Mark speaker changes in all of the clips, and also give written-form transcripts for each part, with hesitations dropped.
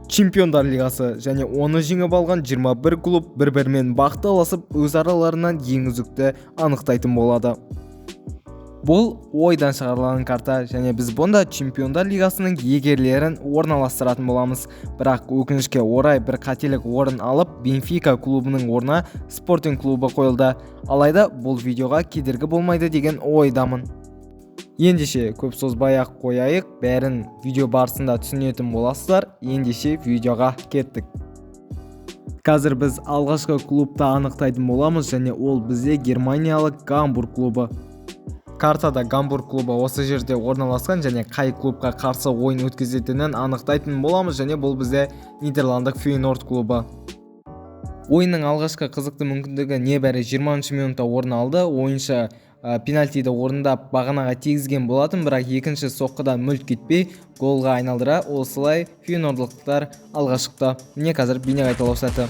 Speaker 1: Чемпиондар лигасы және оны жеңіп алған 21 клуб бір-бірімен бақталасып өз араларынан ең үздікті анықтайтын болады. Бұл ойдан шығарылған карта және біз бұнда Чемпиондар лигасының иегерлерін орналастыратын боламыз. Бірақ өкінішке орай бір қателік орын алып, Бенфика клубының орнына Спортинг клубы қойылды. Алайда бұл видеоға кедергі болмайды деген ойдамын. Ендеше көп созбай-ақ қояйық, бәрін видео барысында түсінетін боласыздар. Ендеше видеоға кеттік. Қазір біз алғашқы клубты анықтайтын боламыз және ол бізде германиялық Гамбург клубы. Картада Гамбург клубы осы жерде орналасқан және қай клубқа қарсы ойын өткізетінін анықтайтын боламыз және бұл бізде Нидерландық Фейнорд клубы. Ойынның алғашқы қызықты мүмкіндігі небәрі 20 минутта орын алды. Ойыншы пенальтиді орындап бағанаға тигізген болатын, бірақ екінші соққыда мүлт кетпей голға айналдыра, осылай фейнордлықтар алға шықты. Міне қазір бейне қайталау сәті.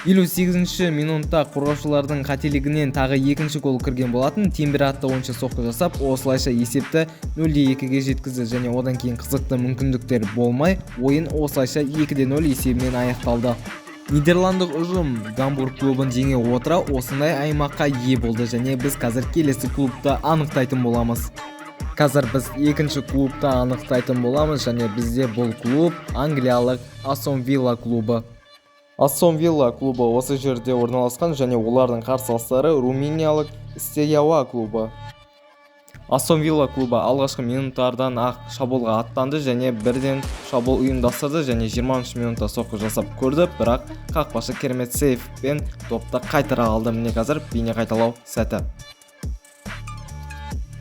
Speaker 1: 58-ші минутта қорғаушылардың қателігінен тағы екінші гол кірген болатын. Тимбер атты ойыншы соққы жасап, осылайша есепті 0-2-ге жеткізді және одан кейін қызықты мүмкіндіктер болмай, ойын осылайша 2-0 есебімен аяқталды. Нидерландық ұжым Гамбург клубын жеңе отыра осындай аймаққа ие болды және біз қазір келесі клубты анықтайтын боламыз. Қазір біз екінші клубты анықтайтын боламыз және бізде бұл клуб англиялық Астон Вилла клубы. Астон Вилла клубы осы жерде орналасқан және олардың қарсыластары румыниялық Стеяуа клубы. Астон Вилла клубы алғашқы минуттардан ақ шабуылға аттанды және бірден шабуыл ұйымдастырды және 20 минутта соққы жасап көрді, бірақ қақпашы керемет сейфпен топты қайтара алды. Міне қазір бейне қайталау сәті.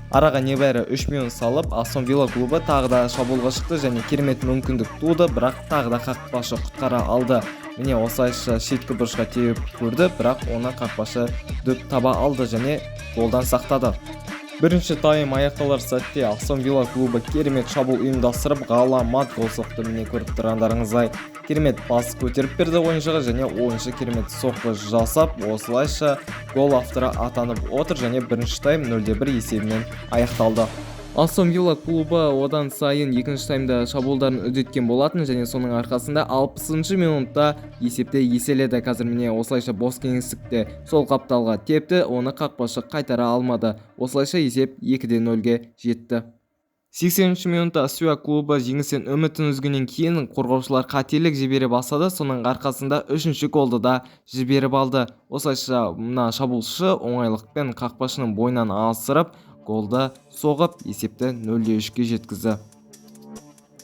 Speaker 1: Араға небәрі 3 минут салып, Астон Вилла клубы тағы да шабуылға шықты және керемет мүмкіндік туды, бірақ тағы да қақпашы құтқара алды. Міне осылайша шеткі бұрышқа теуіп көрді, бірақ оны қақпашы дөп таба алды және голдан сақтады. Бірінші тайм аяқталар сәтте Астон Вилла клубы керемет шабуыл ұйымдастырып ғаламат гол соқты. Міне көріп тұрғандарыңыздай керемет пас көтеріп берді ойыншыға және ойыншы керемет соққы жасап, осылайша гол авторы атанып отыр және бірінші тайм 0-1 есебімен аяқталды. Астон Вилла клубы одан сайын екінші таймда шабуылдарын үдеткен болатын және соның арқасында 60-шы минутта есепте еселеді. Қазір міне осылайша бос кеңістікте сол қапталға тепті, оны қақпашы қайтара алмады. Осылайша есеп 2-0-ге жетті. 80-ші минутта Стеяуа клубы жеңістен үмітін үзгеннен кейін қорғаушылар қателік жібере бастады. Соның арқасында үшінші голды да жіберіп алды. Осылайша мына шабуылшы оңайлықпен қақпашының бойынан асырып голды соғып есепті 0-3-ге жеткізді.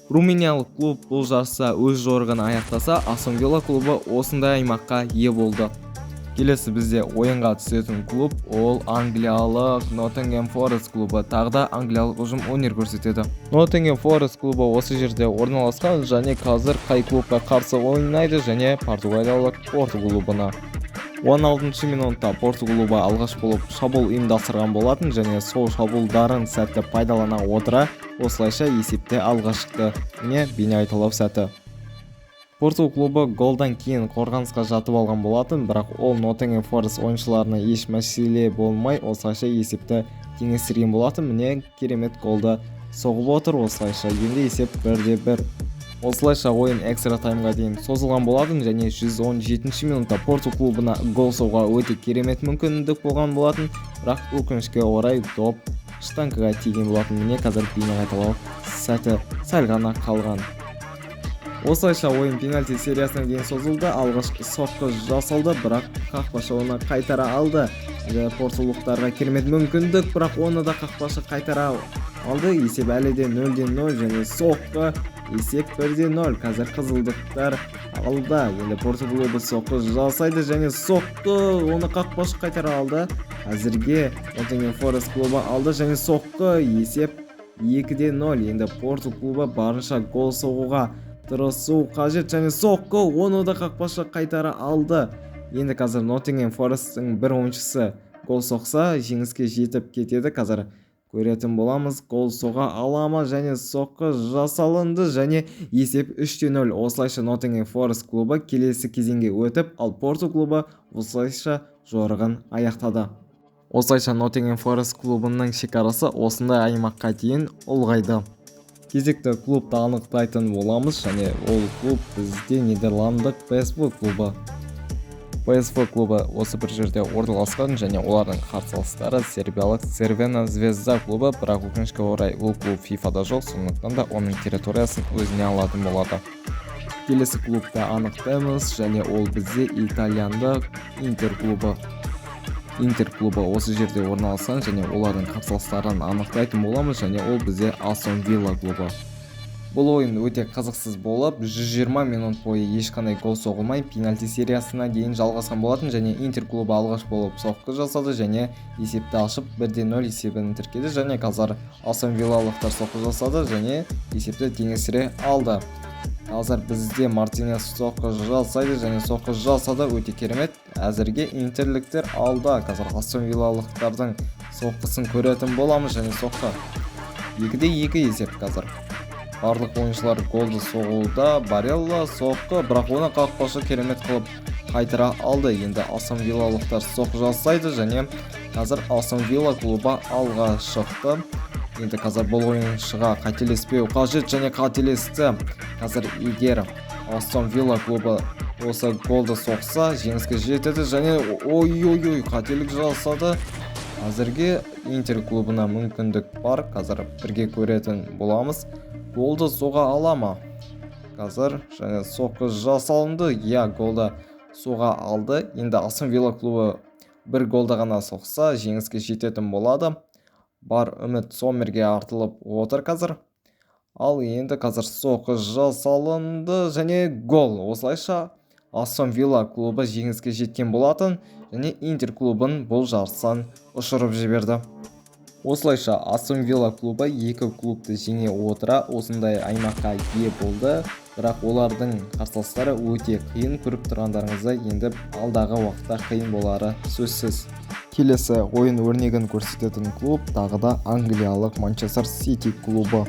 Speaker 1: Румыниялық клуб бұл жарыста өз жорығын аяқтаса, Астон Вилла клубы осындай аймаққа ие болды. Келесі бізде ойынға түсетін клуб ол англиялық Ноттингем Форест клубы. Тағы да англиялық ұжым өнер көрсетеді. Ноттингем Форест клубы осы жерде орналасқан және қазір қай клубқа қарсы ойнайды және португалиялық Порту клубына. 16-шы минутта Порту клубы алғаш болып шабуыл ұйымдастырған болатын және сол шабуылдарын сәтті пайдалана отыра осылайша есепте алға шықты. Міне бейне қайталау сәті. Порту клубы голдан кейін қорғанысқа жатып алған болатын, бірақ ол Ноттингем Форест ойыншыларына еш мәселе болмай осылайша есепті теңестірген болатын. Міне керемет голды соғып отыр. Осылайша енді есеп 1-1. Осылайша ойын экстра таймға дейін созылған болатын және 117-ші минутта Порту клубына гол соғуға өте керемет мүмкіндік болған болатын, бірақ өкінішке орай доп штангыға тиген болатын. Міне қазір бейне қайталау сәті сәл ғана қалған. Осылайша ойын пенальти сериясына дейін созылды. Алғашқы соққы жасалды, бірақ қақпашы оны қайтара алды. Портулықтарға керемет мүмкіндік, бірақ оны да қақпашы қайтара алды. Есеп әлі де 0-0 және соққы есеп 1-0. Қазір қызылдықтар алды. Енді Порту клубы соққы жасайды және соққы оны қақпашы қайтара алды. Әзірге Ноттингем Форест клубы алды және соққы есеп 2-0. Енді Порту клубы барынша гол соғуға тырысу қажет және соққы оны да қақпашы қайтара алды. Енді қазір Ноттингем Форесттің бір ойыншысы гол соқса жеңіске жетіп кетеді. Қазір көретін боламыз, гол соға алама және соққы жасалынды және есеп 3-0. Осылайша Ноттингем Форест клубы келесі кезеңге өтіп, ал Порту клубы осылайша жорығын аяқтады. Осылайша Ноттингем Форест клубының шекарасы осындай аймаққа дейін ұлғайды. Кезекті клубты анықтайтын боламыз, және ол клуб бізде Нидерландық PSV клубы. PSV клубы осы бір жерде орналасқан, және олардың қарсыластары сербиялық Crvena Zvezda клубы, бірақ өкінішке орай ол клуб FIFA-да жоқ, сондықтан да оның территориясын өзіне алатын болады. Келесі клубты анықтаймыз, және ол бізде итальяндық Интер клубы. Интер клубы осы жерде орналасқан, және олардың қарсыластарын анықтайтын боламыз, және ол бізде Aston Villa клубы. Бұл ойын өте қызықсыз болып, 120 минут бойы ешқандай гол соғылмай пенальти сериясына дейін жалғасқан болатын, және Интер клубы алғаш болып соққы жасады және есепті ашып 1-0 есебін тіркеді, және қазір Aston Villалықтар соққы жасады және есепті теңестіре алды. Қазір бізде Мартинес соққы жасайды және соққы жасады, өте керемет. Әзірге интерліктер алда. Қазір Aston Villалықтардың соққысын көретін боламыз, және соққы 2-2 есеп қазір. Барлық ойыншылар голды соғуда. Барелла соққы, бірақ оны қақпашы керемет қылып қайтара алды. Енді Aston Villалықтар соққы жасайды, және қазір Aston Villa клубы алға шықты. Енді қазір бұл ойыншыға қателеспеу қажет, және қателесті. Қазір егер Aston Villa клубы осы голды соқса, жеңіске жетеді, және ой қателік жасады. Әзірге Интер клубына мүмкіндік бар. Қазір бірге көретін боламыз. Голды соға алама. Қазір және соққы жасалынды. Голды соға алды. Енді Aston Villa клубы бір голды ғана соқса, жеңіске жететін болады. Бар үміт Сомерге артылып отыр қазір. Ал енді қазір соққы жасалынды және гол. Осылайша Aston Villa клубы жеңіске жеткен болатын, және Интер клубын бұл жарыстан ұшырып жіберді. Осылайша Aston Villa клубы екі клубты жеңе отыра осындай аймаққа ие болды, бірақ олардың қарсыластары өте қиын. Көріп тұрғандарыңызда енді алдағы уақытта қиын болары сөзсіз. Келесі ойын өрнегін көрсететін клуб тағы да англиялық Манчестер Сити клубы.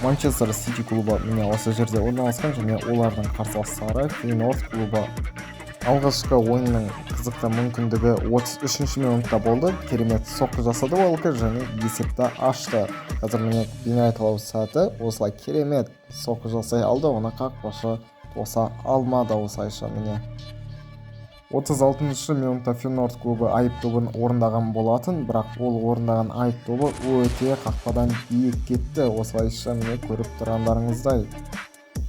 Speaker 1: Манчестер Сити клубы міне осы жерде орналасқан, және олардың қарсыластары Фейнорд клубы. Алғашқы ойынның қызықты мүмкіндігі 33-ші минутта болды. Керемет соққы жасады ол, және есепті ашты. Қазір міне бейнебақылау сәті осылай керемет соққы жасай алды, оны қақпашы тоса алмады. Осылайша міне 36-ші минутта Фейнорд клубы айыпдобын орындаған болатын, бірақ ол орындаған айыпдобы өте қақпадан биік кетті. Осылайша міне көріп тұрғандарыңыздай.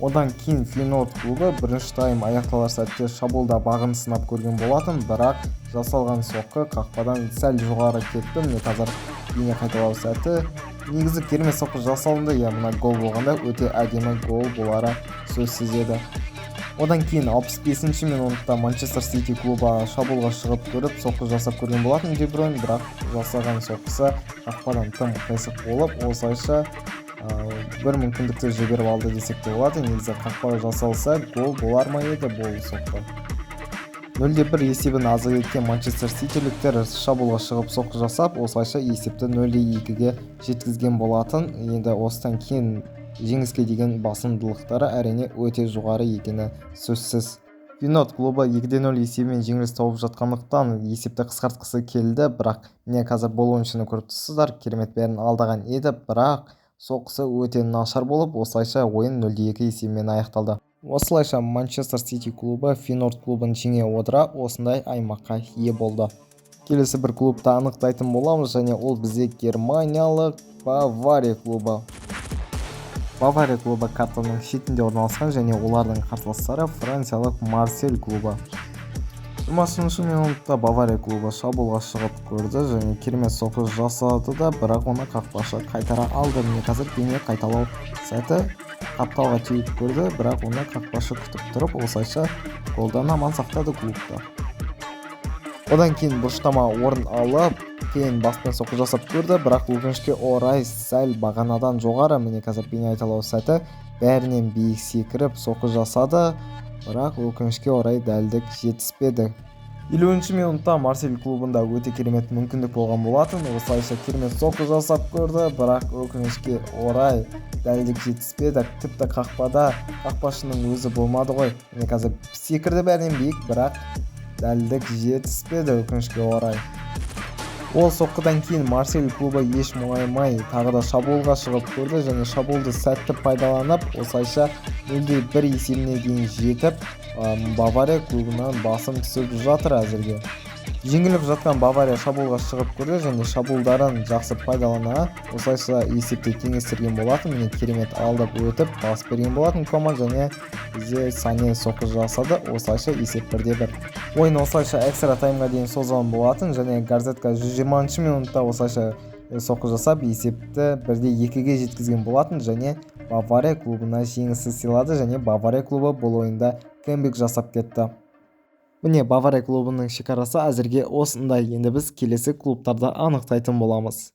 Speaker 1: Одан кейін Фейнорд клубы бірінші тайм аяқталар сәтте шабуылда бағын сынап көрген болатын, бірақ жасалған соққы қақпадан сәл жоғары кетті. Міне қазір бейне қайталау сәті. Негізі керемет соққы жасалынды. Мына гол болғанда өте әдемі гол болары сөзсіз еді. Одан кейін 65-ші минутта Манчестер Сити клубы шабуылға шығып көріп соққы жасап көрген болатын Де Бройн, бірақ жасаған соққысы қақпадан тым қисық болып, осылайша бір мүмкіндікті жіберіп алды десек те болады. Негізі қақпа жасалса гол болар ма еді бұл соққы. 0-1 есебін азы еткен Манчестер Ситиліктер шабуылға шығып соққы жасап, осылайша есепті 0-2-ге жеткізген болатын. Енді осыдан кейін жеңіске деген басымдылықтары әрине өте жоғары екені сөзсіз. Фейнорд клубы 2-0 есебімен жеңіліс тауып жатқандықтан есепті қысқартқысы келді, бірақ міне қазір бұл ойыншыны көріп тұрсыздар, керемет бәрін алдаған еді, бірақ соққысы өте нашар болып, осылайша ойын 0-2 есебімен аяқталды. Осылайша Манчестер Сити клубы Фейнорд клубын жеңе отыра осындай аймаққа ие болды. Келесі бір клубты анықтайтын боламыз, және ол бізде германиялық Бавария клубы. Бавария клубы картаның шетінде орналасқан, және олардың қарсыластары франциялық Марсель клубы. 20-ші минутта Бавария клубы шабуылға шығып көрді, және керемет соққы жасады да, бірақ оны қақпашы қайтара алды. Міне қазір бейне қайталау сәті қапталға тиіп көрді, бірақ оны қақпашы күтіп тұрып, осылайша голдан аман сақтады клубты. Одан кейін бұрыштама орын алып, кейін баспен соққы жасап көрді, бірақ өкінішке орай сәл бағанадан жоғары. Міне қазір бейне қайталау сәті бәрінен биік секіріп соққы жасады, бірақ өкінішке орай дәлдік жетіспеді. 50-ші минутта Марсель клубында өте керемет мүмкіндік болған болатын. Осылайша керемет соққы жасап көрді, бірақ өкінішке орай дәлдік жетіспеді. Тіпті қақпада қақпашының өзі болмады ғой. Міне қазір секірді бәрінен биік, бірақ дәлдік жетіспеді өкінішке орай. Ол соққыдан кейін Марсель клубы еш мұңаймай тағы да шабуылға шығып көрді және шабуылды сәтті пайдаланып, осылайша 0-1 есебіне дейін жетіп, Бавария клубынан басым түсіп жатыр әзірге. Жеңіліп жатқан Бавария шабуылға шығып көрді және шабуылдарын жақсы пайдалана, осылайша есепте теңестірген болатын. Міне керемет алдап өтіп, пас берген болатын Коман және бізде Сане соққы жасады, осылайша есеп 1-1. Ойын осылайша экстра таймға дейін созылған болатын және Гарзетка 120 минутта осылайша соққы жасап, есепті 1-2-ге жеткізген болатын және Бавария клубына жеңісті сыйлады және Бавария клубы бұл ойында кэмбэк жасап кетті. Міне Бавария клубының шекарасы әзірге осындай. Енді біз келесі клубтарды анықтайтын боламыз.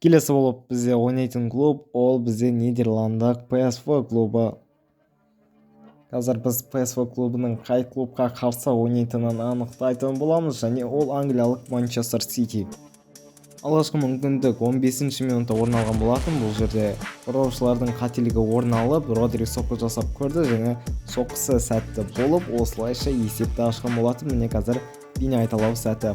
Speaker 1: Келесі болып бізде ойнайтын клуб, ол бізде Нидерландық PSV клубы. Қазір біз PSV клубының қай клубқа қарсы ойнайтынын анықтайтын боламыз және ол англиялық Манчестер Сити. Алғашқы мүмкіндік 15-ші минутта орын алған болатын. Бұл жерде қорғаушылардың қателігі орын алып, Родри соққы жасап көрді және соққысы сәтті болып, осылайша есепті ашқан болатын. Міне қазір бейне айталау сәті.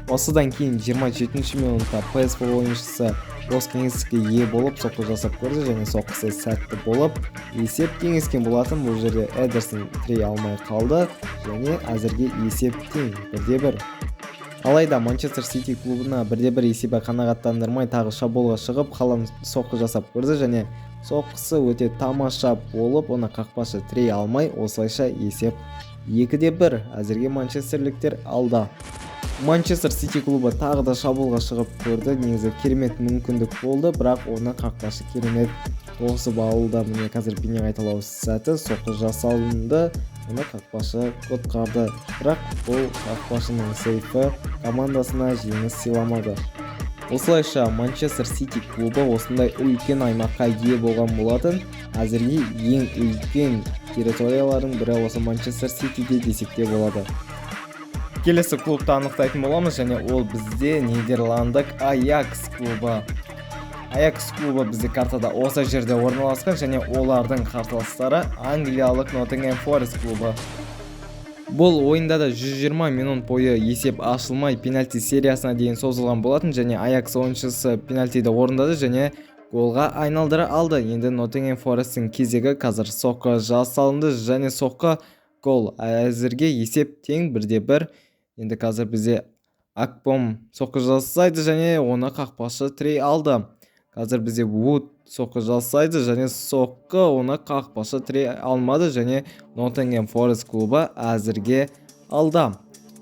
Speaker 1: Осыдан кейін 27-ші минутта PSV ойыншысы Рос кеңістікке ие болып соққы жасап көрді және соққысы сәтті болып, есеп теңескен болатын. Бұл жерде Эдерсон тірей алмай қалды және әзірге есеп тең 1-1. Алайда Манчестер Сити клубына 1-1 есебі қанағаттандырмай тағы шабуылға шығып, Халан соққы жасап көрді және соққысы өте тамаша болып, оны қақпашы тірей алмай, осылайша есеп 2-1. Әзірге манчестерліктер алда. Манчестер Сити клубы тағы да шабуылға шығып көрді. Негізі керемет мүмкіндік болды, бірақ оны қақпашы керемет тоғысып алды. Міне қазір бейне қайталау сәті соққы жасалынды. Оны қақпашы құтқарды, бірақ бұл қақпашының сейфі командасына жеңіс сыйламады. Осылайша Манчестер Сити клубы осындай үлкен аймаққа ие болған болатын. Әзірге ең үлкен территориялардың бірі осы Манчестер Ситиде десек те болады. Келесі клубты анықтайтын боламыз және ол бізде Нидерландық Аякс клубы. Аякс клубы бізде картада осы жерде орналасқан және олардың қарсыластары англиялық Ноттингем Форест клубы. Бұл ойында да 120 минут бойы есеп ашылмай пенальти сериясына дейін созылған болатын және Аякс ойыншысы пенальтиді орындады және голға айналдыра алды. Енді Ноттингем Форесттің кезегі, қазір соққы жасалынды және соққы гол. Әзірге есеп тең 1-1. Енді қазір бізде Акпом соққы жасайды және оны қақпашы тірей алды. Қазір бізде Вуд соққы жасайды және соққы оны қақпашы тірей алмады және Ноттингем Форест клубы әзірге алда.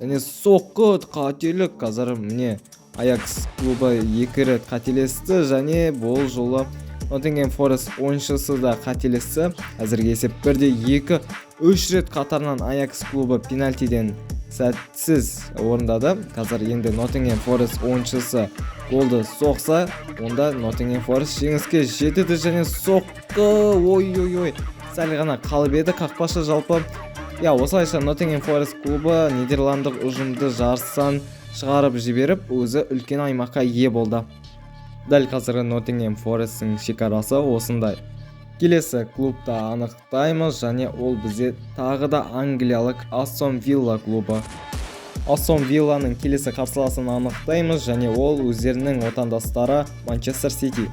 Speaker 1: Және соққы қателік. Қазір міне Аякс клубы 2 рет қателесті және бұл жолы Ноттингем Форест ойыншысы да қателесті. Әзірге есеп 1-2. 3 рет қатарынан Аякс клубы пенальтиден сәтсіз орындады. Қазір енді Ноттингем Форест ойыншысы голды соқса, онда Ноттингем Форест жеңіске жетеді және соққы, ой-ой-ой, сәл ғана қалып еді қақпашы жалпы. Осылайша Ноттингем Форест клубы Нидерландық ұжымды жарыстан шығарып жіберіп, өзі үлкен аймаққа ие болды. Дәл қазіргі Ноттингем Форесттің шекарасы осындай. Келесі клубты анықтаймыз және ол бізде тағы да англиялық Астон Вилла клубы. Астон Вилланың келесі қарсыласын анықтаймыз және ол өздерінің отандастары Манчестер Сити.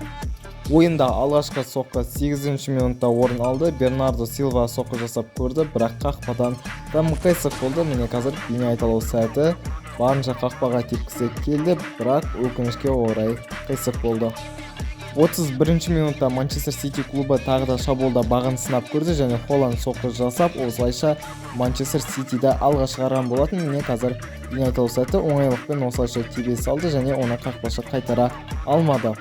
Speaker 1: Ойында алғашқы соққы 8-ші минутта орын алды. Бернардо Силва соққы жасап көрді, бірақ қақпадан қиысық болды. Міне қазір бейне айталау сәті барынша қақпаға тепкісі келді, бірақ өкінішке орай қиысық болды. 31-ші минутта Манчестер Сити клубы тағы да шабуылда бағын сынап көрді және Холланд соққы жасап, осылайша Манчестер Ситиді алға шығарған болатын. Міне қазір бейне айталау сәті оңайлықпен осылайша тебе салды және оны қақпашы қайтара алмады.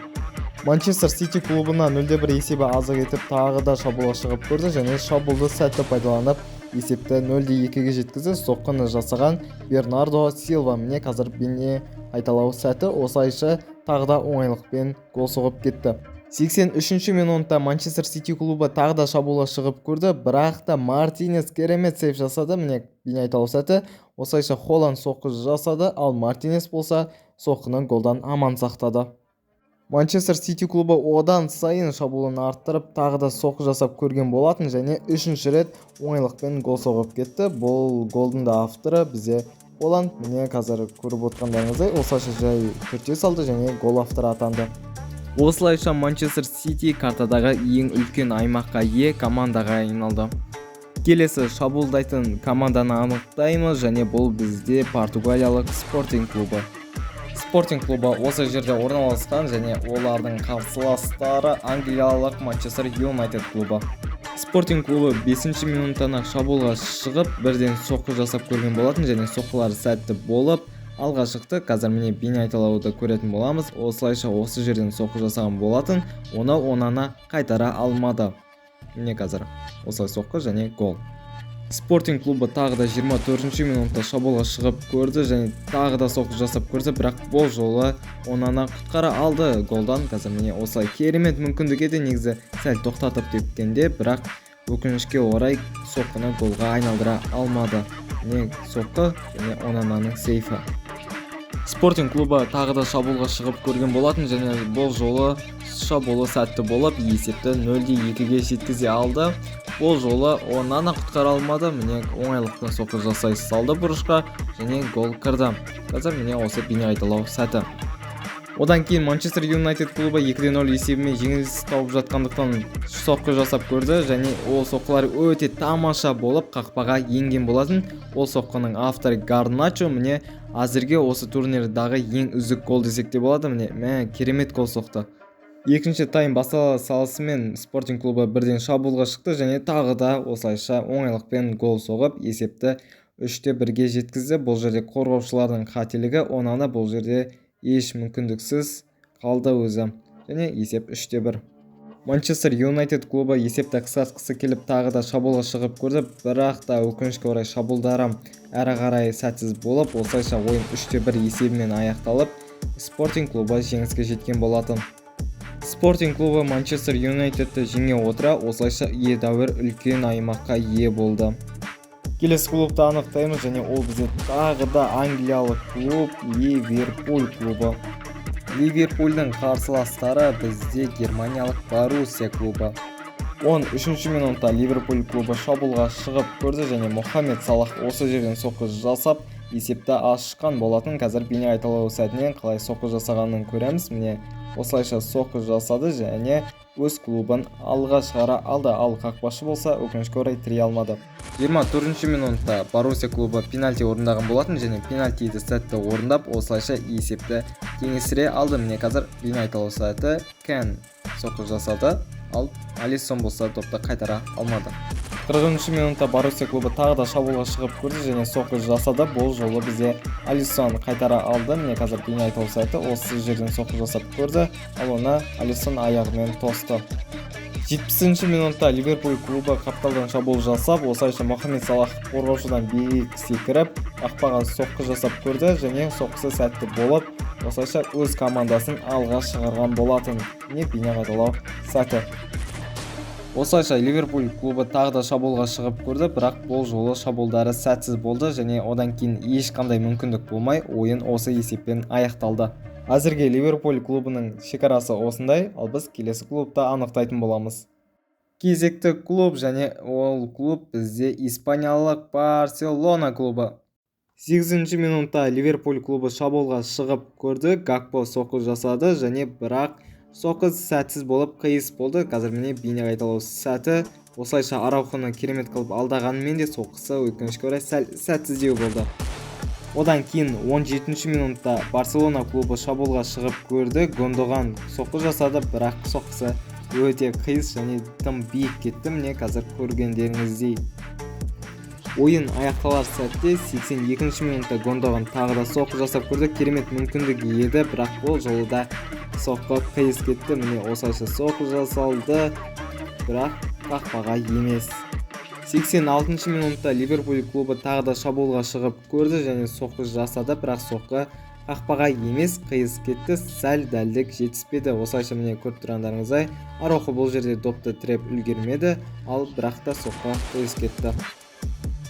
Speaker 1: Манчестер Сити клубына 0-1 есебі азық етіп тағы да шабуылға шығып көрді және шабуылды сәтті пайдаланып есепті 0-2-ге жеткізді. Соққыны жасаған Бернардо Силва. Міне қазір бейне айталау сәті осылайша тағы да оңайлықпен гол соғып кетті. 83-ші минутта Манчестер Сити клубы тағы да шабуылға шығып көрді, бірақ та Мартинес керемет сейв жасады. Міне бейне айталау сәті осылайша Холланд соққы жасады, ал Мартинес болса соққыны голдан аман сақтады. Манчестер Сити клубы одан сайын шабуылын арттырып тағы да соққы жасап көрген болатын және 3-ші рет оңайлықпен гол соғып кетті. Бұл голдың да авторы бізде Оланд міне қазір көріп отқандарыңыздай осылайша жай түртке салды және гол авторы атанды. Осылайша Манчестер Сити картадағы ең үлкен аймаққа ие командаға айналды. Келесі шабуылдайтын команданы анықтаймыз және бұл бізде португалиялық Спортинг клубы. Спортинг клубы осы жерде орналасқан және олардың қарсыластары англиялық Манчестер Юнайтед клубы. Спортинг клубы 5-ші минуттан шабуылға шығып, бірден соққы жасап көрген болатын және соққылары сәтті болып алға шықты. Қазір міне бейнеайталауды көретін боламыз. Осылайша осы жерден соққы жасаған болатын, оны онана қайтара алмады. Міне қазір осылай соққы және гол. Спортинг клубы тағы да 24-ші минутта шабуылға шығып көрді және тағы да соққы жасап көрді, бірақ бұл жолы онана құтқара алды голдан. Қазір міне осылай керемет мүмкіндік еді негізі сәл тоқтатып тепкенде, бірақ өкінішке орай соққыны голға айналдыра алмады. Міне соққы және онананың сейфі. Спортинг клубы тағы да шабуылға шығып көрген болатын және бұл жолы шабуылы сәтті болып есепті 0-2-ге жеткізе алды. Бұл жолы онана құтқара алмады. Міне оңайлықпен соққы жасай салды бұрышқа және гол кірді. Қазір міне осы бейнеайталау сәті. Одан кейін Манчестер Юнайтед клубы 2-0 есебімен жеңіліс тауып жатқандықтан соққы жасап көрді және ол соққылар өте тамаша болып қақпаға енген болатын. Ол соққының авторы Гарначо міне әзірге осы турнирдағы ең үздік гол десек те болады. Міне керемет гол соқты. Екінші тайм бастала салысымен Спортинг клубы бірден шабуылға шықты және тағы да осылайша оңайлықпен гол соғып есепті 3-1-ге жеткізді. Бұл жерде қорғаушылардың қателігі, онана бұл жерде еш мүмкіндіксіз қалды өзі және есеп 3-1. Манчестер Юнайтед клубы есепті қысқартқысы келіп тағы да шабуылға шығып көрді, бірақ та өкінішке орай шабуылдары әрі қарай сәтсіз болып, осылайша ойын 3-1 есебімен аяқталып, Спортинг клубы жеңіске жеткен болатын. Спортинг клубы Манчестер Юнайтедті жеңе отыра, осылайша едәуір үлкен аймаққа ие болды. Келесі клубты анықтаймыз және ол бізде тағы да англиялық клуб Ливерпуль клубы. Ливерпульдің қарсыластары бізде германиялық Боруссия клубы. 13-ші минутта Ливерпуль клубы шабуылға шығып көрді және Мохамед Салах осы жерден соққы жасап есепті ашқан болатын. Қазір бейнеайталау сәтінен қалай соққы жасағанын көреміз. Міне осылайша соққы жасады және өз клубын алға шығара алды, ал қақпашы болса өкінішке орай тірей алмады. 24-ші минутта Боруссия клубы пенальти орындаған болатын және пенальтиді сәтті орындап осылайша есепті теңестіре алды. Міне қазір бейнеайталау сәті Кен соққы жасады, ал Алиссон болса топты қайтара алмады. 40-ші минутта Боруссия клубы тағы да шабуылға шығып көрді және соққы жасады. Бұл жолы бізде Алиссон қайтара алды. Міне қазір бейнеайталау сәті осы жерден соққы жасап көрді, ал оны Алиссон аяғымен тосты. 70-ші минутта Ливерпуль клубы қапталдан шабуыл жасап, осылайша Мохамед Салах қорғаушыдан биік секіріп, қақпаға соққы жасап көрді және соққысы сәтті болып, осылайша өз командасын алға шығарған болатын. Міне бейнеайталау сәті. Осылайша Ливерпуль клубы тағы да шабуылға шығып көрді, бірақ бұл жолы шабуылдары сәтсіз болды және одан кейін ешқандай мүмкіндік болмай, ойын осы есеппен аяқталды. Әзірге Ливерпуль клубының шекарасы осындай, ал біз келесі клубты анықтайтын боламыз. Кезекті клуб және ол клуб бізде испаниялық Барселона клубы. 8-ші минутта Ливерпуль клубы шабуылға шығып көрді, Гакпо соққы жасады және бірақ соққы сәтсіз болып қиыс болды. Қазір міне бейнеайталау сәті. Осылайша Араухоны керемет қылып алдағанымен де соққысы өкінішке орай сәтсіздеу болды. Одан кейін 17-ші минутта Барселона клубы шабуылға шығып көрді, Гондоган соққы жасады, бірақ соққысы өте қиыс және тым биік кетті. Міне қазір көргендеріңіздей. Ойын аяқталар сәтте 82-ші минутта Гондоган тағы да соққы жасап көрді, керемет мүмкіндік еді, бірақ бұл жолы да соққы қиыс кетті. Міне осылайша соққы жасалды, бірақ қақпаға емес. 86-ші минутта Ливерпуль клубы тағы да шабуылға шығып көрді және соққы жасады, бірақ соққы қақпаға емес қиыс кетті, сәл дәлдік жетіспеді. Осылайша міне көріп тұрғандарыңыздай, Араухо бұл жерде допты тіреп үлгермеді, ал бірақ та соққы қиыс кетті.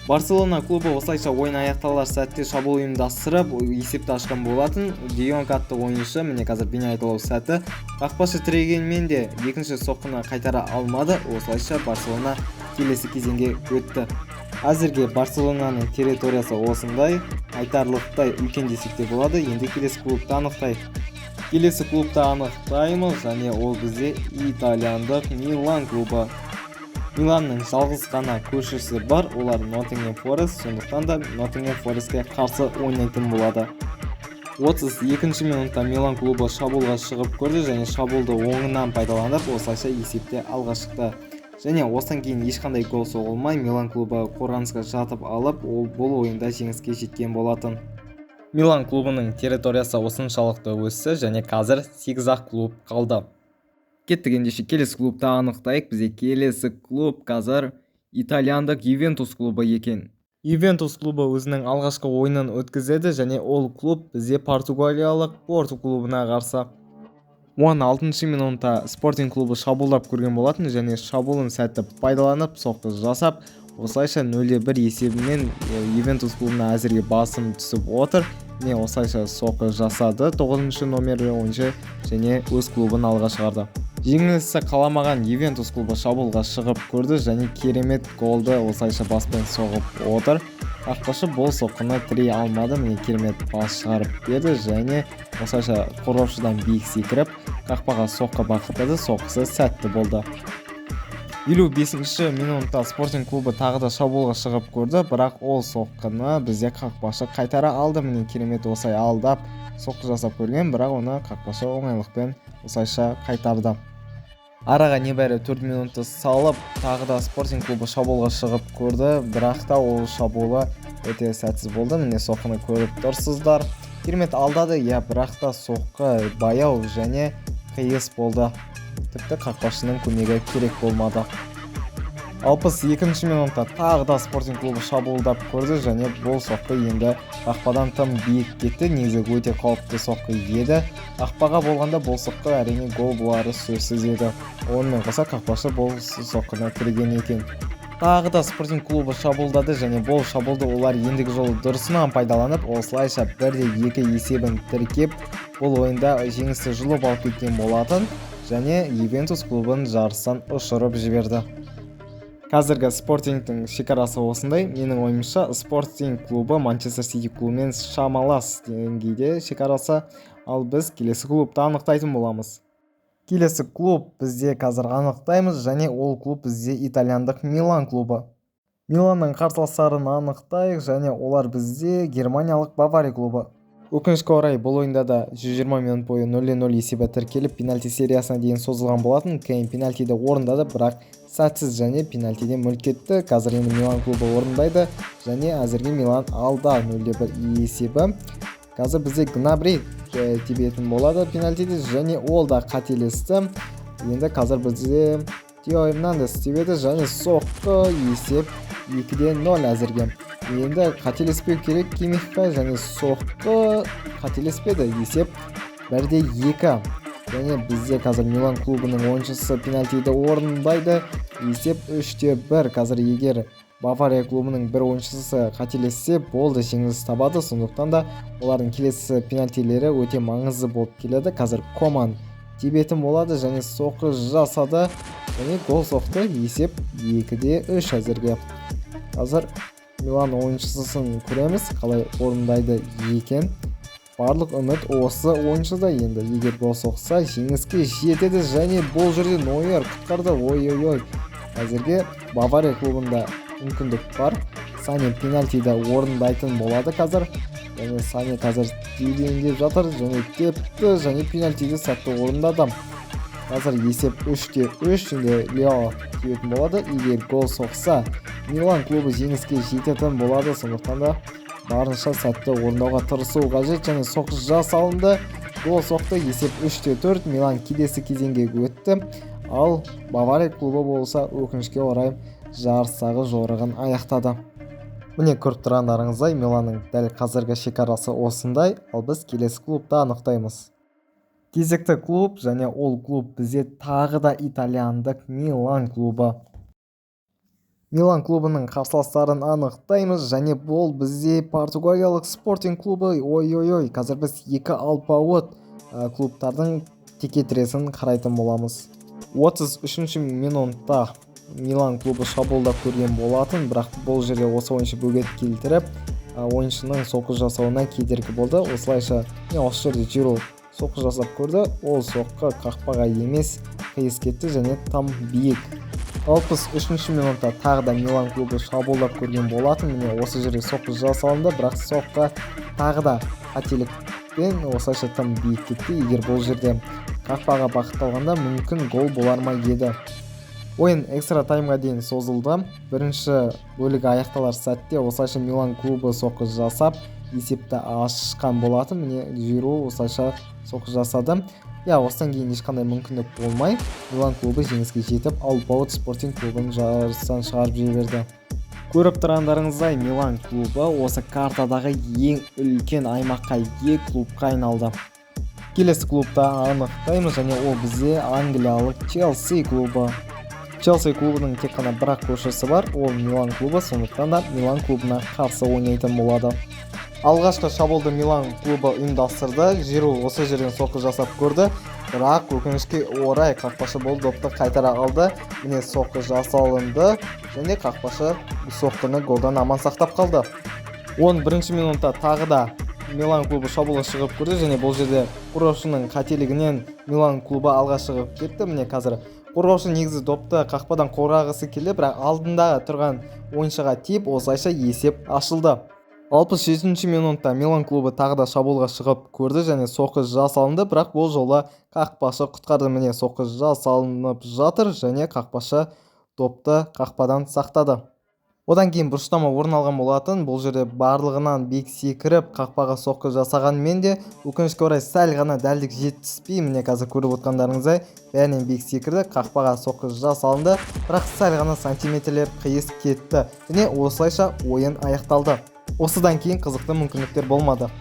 Speaker 1: Барселона клубы осылайша ойын аяқталар сәтте шабуыл ұйымдастырып есепті ашқан болатын. Де Йонг атты ойыншы міне қазір бейнеайталау сәті. Қақпашы тірегенмен де екінші соққыны қайтара алмады. Осылайша Барселона келесі кезеңге өтті. Әзірге Барселонаның территориясы осындай, айтарлықтай үлкен десек те болады. Енді келесі клубты анықтайық. Келесі клубты анықтаймыз, және ол бізде итальяндық Милан клубы. Миланның жалғыз ғана көршісі бар, олар Ноттингем Форест, сондықтан да Ноттингем Форестке қарсы ойнайтын болады. 32-ші минутта Милан клубы шабуылға шығып көрді және шабуылды оңынан пайдаланып, осылайша есепте алға шықты. Және осыдан кейін ешқандай гол соғылмай, Милан клубы қорғанысқа жатып алып, бұл ойында жеңіске жеткен болатын. Милан клубының территориясы осыншалықты өсті және қазір 8-ақ клуб қалды. Кеттік, ендеше келесі клубты анықтайық. Бізде келесі клуб қазір итальяндық Ювентус клубы екен. Ювентус клубы өзінің алғашқы ойынын өткізеді және ол клуб бізде португалиялық Порту клубына қарсы. 16-ші минутта Спортинг клубы шабуылдап көрген болатын және шабуылын сәтті пайдаланып соққы жасап, осылайша 0-1 есебімен Ювентус клубына әзірге басым түсіп отыр. Не осылайша соққы жасады 9-ші номерлі ойыншы және өз клубын алға шығарды. Жеңілісті қаламаған Ювентус клубы шабуылға шығып көрді және керемет голды осылайша баспен соғып отыр. Қақпашы бұл соққыны тірей алмады, міне керемет пас шығарып берді және осылайша қорғаушыдан биік секіріп қақпаға соққы бағыттады, соққысы сәтті болды. 55-ші минутта Спортинг клубы тағы да шабуылға шығып көрді, бірақ ол соққыны бізде қақпашы қайтара алды. Міне керемет осылай алдап соққы жасап көрген, бірақ оны қақпашы оңайлықпен осылайша қайтарды. Араға небәрі 4 минутты салып, тағы да Спортинг клубы шабуылға шығып көрді, бірақ та ол шабуылы өте сәтсіз болды. Міне соққыны көріп тұрсыздар. Керемет алдады, бірақ та соққы баяу және қиыс болды. Тіпті қақпашының көмегі керек болмады. 62-ші минутта тағы да Спортинг клубы шабуылдап көрді және бұл соққы енді қақпадан тым биік кетті. Негізі өте қауіпті соққы еді. Қақпаға болғанда бұл соққы әрине гол болары сөзсіз еді. Онымен қоса қақпашы бұл соққыны кірген екен. Тағы да Спортинг клубы шабуылдады және бұл шабуылды олар ендігі жолы дұрысынан пайдаланып, осылайша 1-2 есебін тіркеп, бұл ойында жеңісті жұлып алып кеткен болатын және Ювентус клубын жарыстан ұшырып жіберді. Қазіргі Спортингтің шекарасы осындай. Менің ойымша Спортинг клубы Манчестер Сити клубымен шамалас деңгейде шекарасы, ал біз келесі клубты анықтайтын боламыз. Келесі клуб бізде қазір анықтаймыз және ол клуб бізде итальяндық Милан клубы. Миланның қарсыластарын анықтайық және олар бізде германиялық Бавария клубы. Өкінішке орай бұл ойында да 120 минут бойы 0-0 есебі тіркеліп пенальти сериясына дейін созылған болатын. Кейін пенальтиді орындады, бірақ сәтсіз және пенальтиден мүлт кетті. Қазір енді Милан клубы орындайды және әзірге Милан алда 0-1 есебі. Қазір бізде Гнабри тебетін болады пенальтиді және ол да қателесті. Енді қазір бізде Тео Эрнандес тебеді және соққы есеп 2-0 әзірге. Енді қателеспеу керек Кимихқа және соққы қателеспеді, есеп 1-2. Және бізде қазір Милан клубының ойыншысы пенальтиді орындайды, есеп 3-1. Қазір егер Бавария клубының бір ойыншысы қателессе, болды жеңіліс табады, сондықтан да олардың келесі пенальтилері өте маңызды болып келеді. Қазір Коман тебетін болады және соққы жасады және гол соқты, есеп 2-3 әзірге. Қазір Милан ойыншысын көреміз, қалай орындайды екен. Барлық үміт осы ойыншыда енді. Егер гол соқса, жеңіске жетеді және бұл жерде Нойер құтқарды. Ой-ой-ой. Әзірге Бавария клубында мүмкіндік бар. Сане пенальтиді орындайтын болады қазір. Және Сане қазір түйдеңдеп жатыр және тепті және пенальтиді сәтті орындады. Қазір есеп 3-3, енді Лео тебетін болады. Егер гол соқса, Милан клубы жеңіске жететін болады, сондықтан да барынша сәтті орындауға тырысу қажет және соққы жасалынды. Гол соқты, есеп 3-4, Милан келесі кезеңге өтті. Ал Бавария клубы болса өкінішке орай жарыстағы жорығын аяқтады. Міне көріп тұрғандарыңыздай Миланның дәл қазіргі шекарасы осындай, ал біз келесі клубты анықтаймыз. Кезекті клуб және ол клуб бізде тағы да итальяндық Милан клубы. Милан клубының қарсыластарын анықтаймыз және бұл бізде португалиялық Спортинг клубы. Ой-ой-ой, қазір біз екі алпауыт клубтардың текетіресін қарайтын боламыз. 33-ші минутта Милан клубы шабуылдап көрген болатын, бірақ бұл жерде осы ойыншы бөгет келтіріп, ойыншының соққы жасауына кедергі болды. Осылайша осы жерде Жиру соққы жасап көрді, ол соққы қақпаға емес қиыс кетті және там биік. 63 минутта тағы да Милан клубы шабуылдап көрген болатын. Міне осы жерде соққы жасалынды, бірақ соққы тағы да қателікпен осылайша там биік кетті. Егер бұл жерде қақпаға бағытталғанда мүмкін гол болар ма еді. Ойын экстра таймға дейін созылды. Бірінші бөлігі аяқталар сәтте осылайша Милан клубы соққы жасап есепті ашқан болатын. Міне Жиру осылайша соққы жасады. Осыдан кейін ешқандай мүмкіндік болмай Милан клубы жеңіске жетіп, ал Баут Спортинг клубын жарыстан шығарып жіберді. Көріп тұрғандарыңыздай Милан клубы осы картадағы ең үлкен аймаққа ие клубқа айналды. Келесі клубта анықтаймыз және ол бізде англиялық Челси клубы. Челси клубының тек қана бір-ақ көршісі бар, ол Милан клубы, сондықтан да Милан клубына қарсы ойнайтын болады. Алғашқы шабуылды Милан клубы ұйымдастырды. Жиру осы жерден соққы жасап көрді, бірақ өкінішке орай қақпашы бұл допты қайтара алды. Міне соққы жасалынды және қақпашы соққыны голдан аман сақтап қалды. 11 минутта тағы да Милан клубы шабуылға шығып көрді және бұл жерде қорғаушының қателігінен Милан клубы алға шығып кетті. Міне қазір қорғаушы негізі допты қақпадан қорғағысы келді, бірақ алдындағы тұрған ойыншыға тиіп, осылайша есеп ашылды. 67 минутта Милан клубы тағы да шабуылға шығып көрді және соққы жасалынды, бірақ бұл жолы қақпашы құтқарды. Міне соққы жасалынып жатыр және қақпашы допты қақпадан сақтады. Одан кейін бұрыштама орын алған болатын. Бұл жерде барлығынан биік секіріп қақпаға соққы жасағанмен де өкінішке орай сәл ғана дәлдік жетіспей, міне қазір көріп отқандарыңыздай бәрінен биік секірді, қақпаға соққы жасалынды, бірақ сәл ғана сантиметрлер қиыс кетті және осылайша ойын аяқталды. Осыдан кейін қызықты мүмкіндіктер болмады.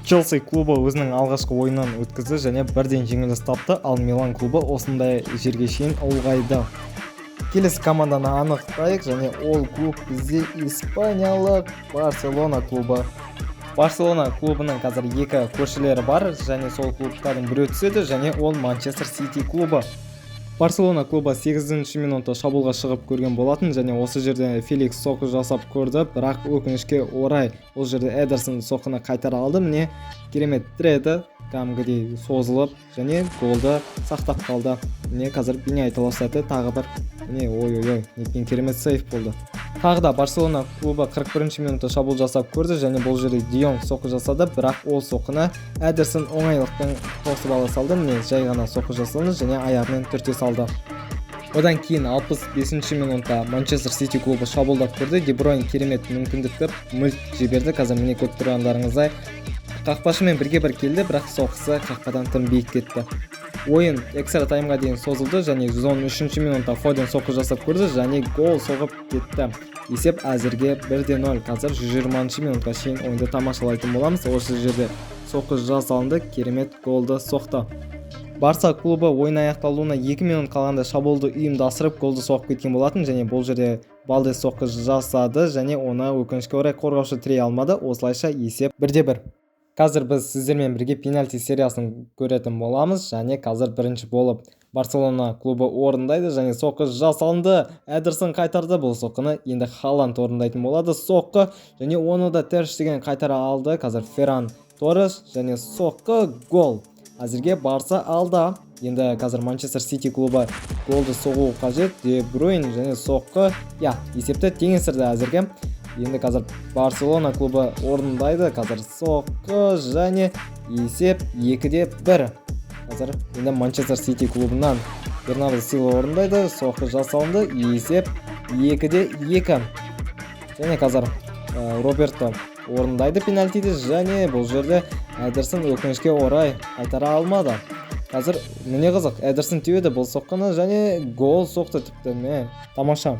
Speaker 1: Челси клубы өзінің алғашқы ойынын өткізді және бірден жеңіліс тапты, ал Милан клубы осындай жерге шейін ұлғайды. Келесі команданы анықтайық және ол клуб бізде испаниялық Барселона клубы. Барселона клубының қазір екі көршілері бар және сол клубтардың біреу түседі және ол Манчестер Сити клубы. Барселона клубы 8 минутта шабуылға шығып көрген болатын және осы жерде Феликс соққы жасап көрді, бірақ өкінішке орай ол жерде Эдерсон соққыны қайтара алды. Міне керемет тіреді, кәдімгідей созылып және голды сақтап қалды. Міне қазір бейне айтылар сәті тағы бір. Міне ой-ой-ой, неткен керемет сейф болды. Тағы да Барселона клубы 41 минутта шабуыл жасап көрді және бұл жерде Де Йонг соққы жасады, бірақ ол соққыны Эдерсон оңайлықпен тосып ала салды. Міне жай ғана соққы жасалды және аяғымен түрте салды. Одан кейін 65 минутта Манчестер Сити клубы шабуылдап көрді. Де Бройн керемет мүмкіндікті мүлт жіберді. Қазір міне көріп тұрғандарыңыздай қақпашымен бірге-бір келді, бірақ соққысы қақпадан тым биік кетті. Ойын экстра таймға дейін созылды және 113 минутта Фоден соққы жасап көрді және гол соғып кетті. Есеп әзірге 1-0. Қазір 120 минутқа шейін ойынды тамашалайтын боламыз. Осы жерде соққы жасалынды, керемет голды соқты. Барса клубы ойын аяқталуына 2 минут қалғанда шабуылды ұйымдастырып голды соғып кеткен болатын және бұл жерде Балдес соққы жасады және оны өкінішке орай қорғаушы тірей алмады. Осылайша есеп 1-1. Қазір біз сіздермен бірге пенальти сериясын көретін боламыз және қазір бірінші болып Барселона клубы орындайды және соққы жасалынды. Эдерсон қайтарды бұл соққыны, енді Халанд орындайтын болады соққы және оны да Тер Штеген қайтара алды. Қазір Ферран Торрес және соққы гол. Әзірге Барса алда. Енді қазір Манчестер Сити клубы голды соғу қажет. Де Бройн және соққы. Есепті теңестірді әзірге. Енді қазір Барселона клубы орындайды. Қазір соққы және есеп 2-1. Қазір енді Манчестер Сити клубынан Бернардо Силва орындайды. Соққы жасалынды. Есеп 2-2. Және қазір Роберто орындайды пенальтиді және бұл жерде Эдерсон өкінішке орай қайтара алмады. Қазір міне қызық, Эдерсон теуеді бұл соққыны және гол соқты тіпті. Тамаша.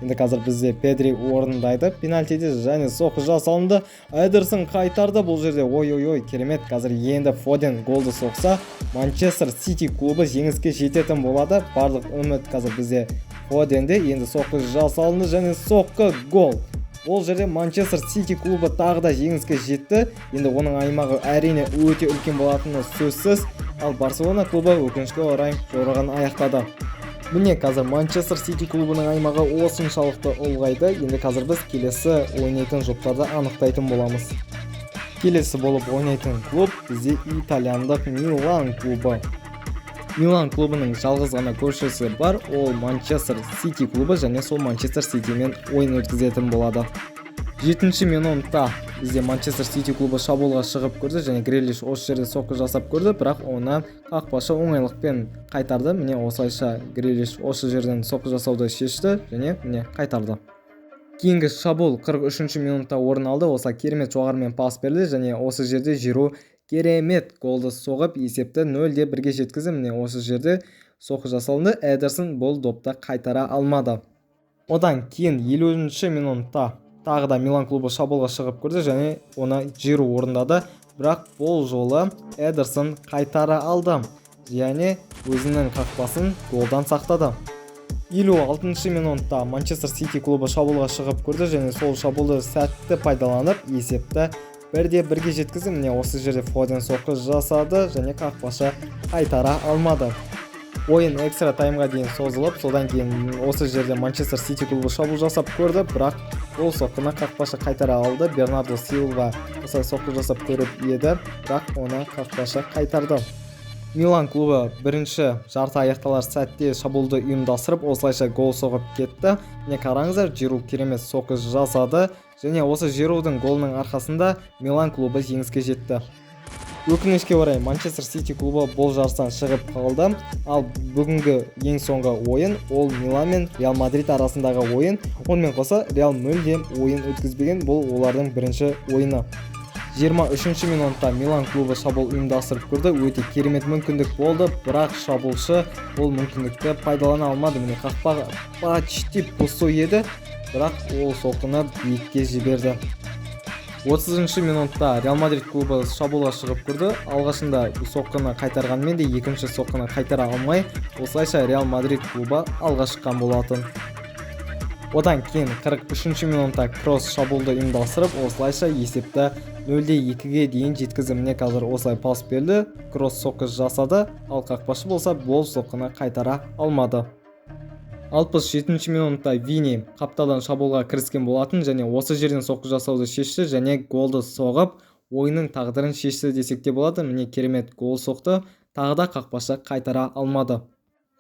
Speaker 1: Енді қазір бізде Педри орындайды пенальтиді және соққы жасалынды. Эдерсон қайтарды бұл жерде. Ой-ой-ой, керемет. Қазір енді Фоден голды соқса, Манчестер Сити клубы жеңіске жететін болады. Барлық үміт қазір бізде Фоденде. Енді соққы жасалынды және соққы гол. Ол жерде Манчестер Сити клубы тағы да жеңіске жетті. Енді оның аймағы әрине өте үлкен болатыны сөзсіз. Ал Барселона клубы өкінішке орай жорығын аяқтады. Міне қазір Манчестер Сити клубының аймағы осыншалықты ұлғайды. Енді қазір біз келесі ойнайтын жұптарды анықтайтын боламыз. Келесі болып ойнайтын клуб бізде итальяндық Милан клубы. Милан клубының жалғыз ғана көршісі бар, ол Манчестер Сити клубы, және сол Манчестер Ситимен ойын өткізетін болады. 7-ші минутта бізде Манчестер Сити клубы шабуылға шығып көрді, және Грилиш осы жерде соққы жасап көрді, бірақ оны қақпашы оңайлықпен қайтарды. Міне осылайша Грилиш осы жерден соққы жасауды шешті, және міне қайтарды. Кейінгі шабуыл 43-ші минутта орын алды. Осылай керемет жоғарымен пас берді, және осы жерде Жиру керемет голды соғып есепті 0-1-ге жеткізді. Міне осы жерде соққы жасалынды. Эдерсон бұл допты қайтара алмады. Одан кейін 50-ші минутта тағы да Милан клубы шабуылға шығып көрді, және оны Жиру орындады, бірақ бұл жолы Эдерсон қайтара алды, және өзінің қақпасын голдан сақтады. 56-ші минутта Манчестер Сити клубы шабуылға шығып көрді, және сол шабуылды сәтті пайдаланып есепті 1-1-ге жеткізді. Міне осы жерде Фоден соққы жасады, және қақпашы қайтара алмады. Ойын экстра таймға дейін созылып, содан кейін осы жерде Манчестер Сити клубы шабуыл жасап көрді, бірақ ол соққыны қақпашы қайтара алды. Бернардо Силва осылай соққы жасап көріп еді, бірақ оны қақпашы қайтарды. Милан клубы бірінші жарты аяқталар сәтте шабуылды ұйымдастырып, осылайша гол соғып кетті. Міне қараңыздар, Жиру керемет соққы жасады, және осы Жирудың голының арқасында Милан клубы жеңіске жетті. Өкінішке орай Манчестер Сити клубы бұл жарыстан шығып қалды. Ал бүгінгі ең соңғы ойын ол Милан мен Реал Мадрид арасындағы ойын. Онымен қоса Реал мүлде ойын өткізбеген, бұл олардың бірінші ойыны. 23-ші минутта Милан клубы шабуыл ұйымдастырып көрді. Өте керемет мүмкіндік болды, бірақ шабуылшы ол мүмкіндікті пайдалана алмады. Міне қақпа почти пустой еді, бірақ ол соққыны биікке жіберді. 30-ші минутта Реал Мадрид клубы шабуылға шығып көрді. Алғашында соққыны қайтарғанмен де екінші соққыны қайтара алмай, осылайша Реал Мадрид клубы алға шыққан болатын. Одан кейін 43-ші минутта кросс шабуылды ұйымдастырып, осылайша есепті 0-2-ге дейін жеткізді. Міне қазір осылай пас берді, кросс соққы жасады, ал қақпашы болса бұл соққыны қайтара алмады. 67-ші минутта Вини қапталдан шабуылға кіріскен болатын, және осы жерден соққы жасауды шешті, және голды соғып ойынның тағдырын шешті десек те болады. Міне керемет гол соқты, тағы да қақпашы қайтара алмады.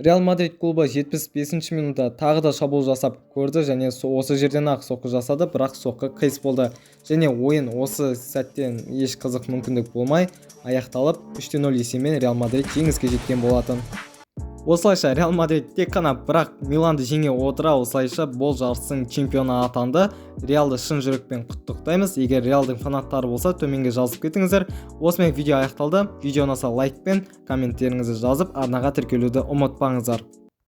Speaker 1: Реал Мадрид клубы 75-ші минутта тағы да шабуыл жасап көрді, және осы жерден ақ соққы жасады, бірақ соққы қиыс болды, және ойын осы сәттен еш қызық мүмкіндік болмай аяқталып 3-0 есебімен Реал Мадрид жеңіске жеткен болатын. Осылайша Реал Мадрид тек қана бірақ Миланды жеңе отыра осылайша бұл жарыстың чемпионы атанды. Реалды шын жүрекпен құттықтаймыз. Егер Реалдың фанаттары болса, төменге жазып кетіңіздер. Осымен видео аяқталды. Видео ұнаса лайк пен комменттеріңізді жазып, арнаға тіркелуді ұмытпаңыздар.